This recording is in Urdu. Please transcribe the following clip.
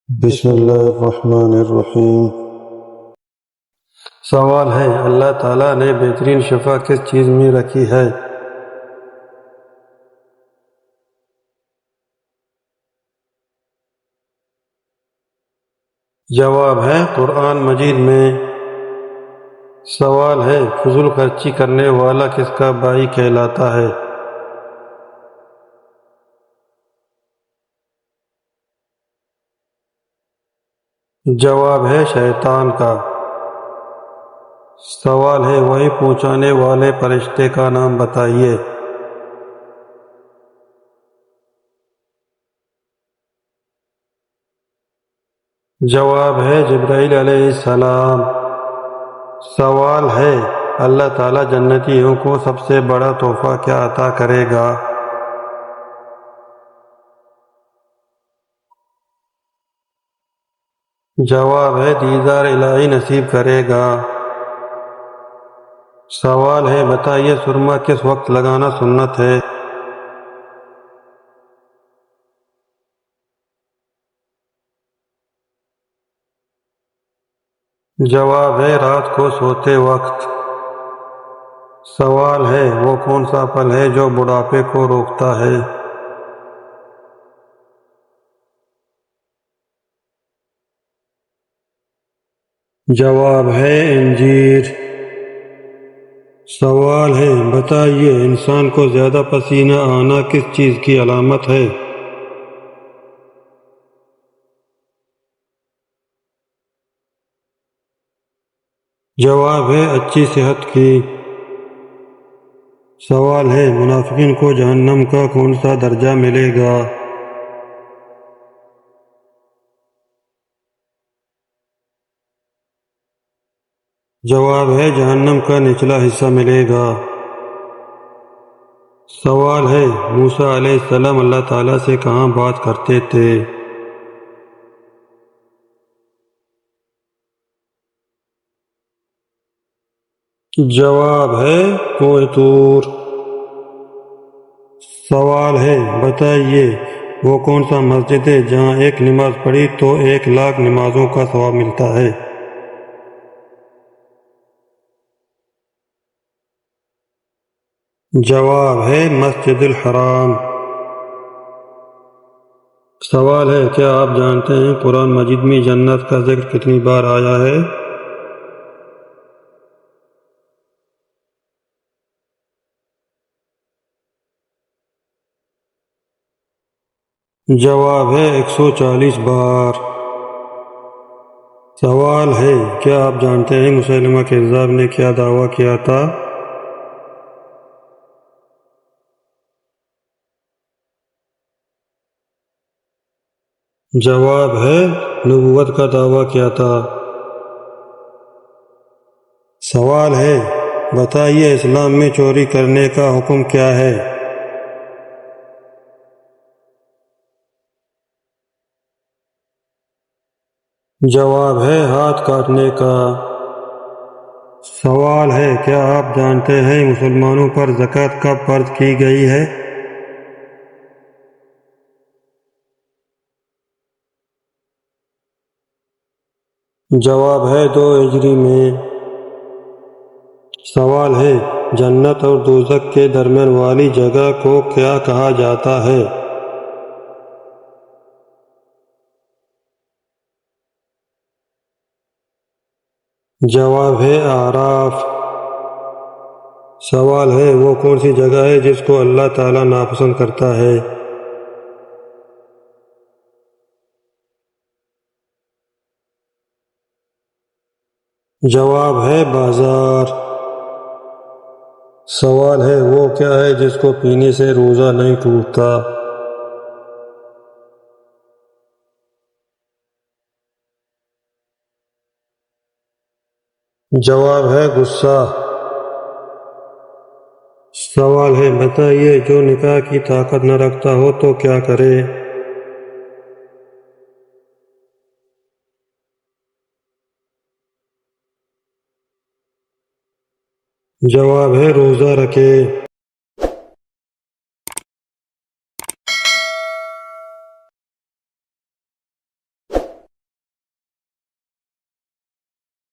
بسم اللہ الرحمن الرحیم۔ سوال ہے، اللہ تعالیٰ نے بہترین شفا کس چیز میں رکھی ہے؟ جواب ہے قرآن مجید میں۔ سوال ہے، فضول خرچی کرنے والا کس کا بھائی کہلاتا ہے؟ جواب ہے شیطان کا۔ سوال ہے، وحی پہنچانے والے فرشتے کا نام بتائیے۔ جواب ہے جبرائیل علیہ السلام۔ سوال ہے، اللہ تعالیٰ جنتیوں کو سب سے بڑا تحفہ کیا عطا کرے گا؟ جواب ہے دیدار الہی نصیب کرے گا۔ سوال ہے، بتائیے سرما کس وقت لگانا سنت ہے؟ جواب ہے رات کو سوتے وقت۔ سوال ہے، وہ کون سا پھل ہے جو بڑھاپے کو روکتا ہے؟ جواب ہے انجیر۔ سوال ہے، بتائیے انسان کو زیادہ پسینہ آنا کس چیز کی علامت ہے؟ جواب ہے اچھی صحت کی۔ سوال ہے، منافقین کو جہنم کا کون سا درجہ ملے گا؟ جواب ہے جہنم کا نچلا حصہ ملے گا۔ سوال ہے، موسیٰ علیہ السلام اللہ تعالیٰ سے کہاں بات کرتے تھے؟ جواب ہے کوہ طور۔ سوال ہے، بتائیے وہ کون سا مسجد ہے جہاں ایک نماز پڑھی تو 1,00,000 نمازوں کا ثواب ملتا ہے؟ جواب ہے مسجد الحرام۔ سوال ہے، کیا آپ جانتے ہیں قرآن مجید میں جنت کا ذکر کتنی بار آیا ہے؟ جواب ہے 140 بار۔ سوال ہے، کیا آپ جانتے ہیں مسیلمہ کذاب نے کیا دعویٰ کیا تھا؟ جواب ہے نبوت کا دعویٰ کیا تھا۔ سوال ہے، بتائیے اسلام میں چوری کرنے کا حکم کیا ہے؟ جواب ہے ہاتھ کاٹنے کا۔ سوال ہے، کیا آپ جانتے ہیں مسلمانوں پر زکوٰۃ کب فرض کی گئی ہے؟ جواب ہے 2 ہجری میں۔ سوال ہے، جنت اور دوزخ کے درمیان والی جگہ کو کیا کہا جاتا ہے؟ جواب ہے اعراف۔ سوال ہے، وہ کون سی جگہ ہے جس کو اللہ تعالیٰ ناپسند کرتا ہے؟ جواب ہے بازار۔ سوال ہے، وہ کیا ہے جس کو پینے سے روزہ نہیں ٹوٹتا؟ جواب ہے غصہ۔ سوال ہے، بتائیے جو نکاح کی طاقت نہ رکھتا ہو تو کیا کرے؟ جواب ہے روزہ رکھے۔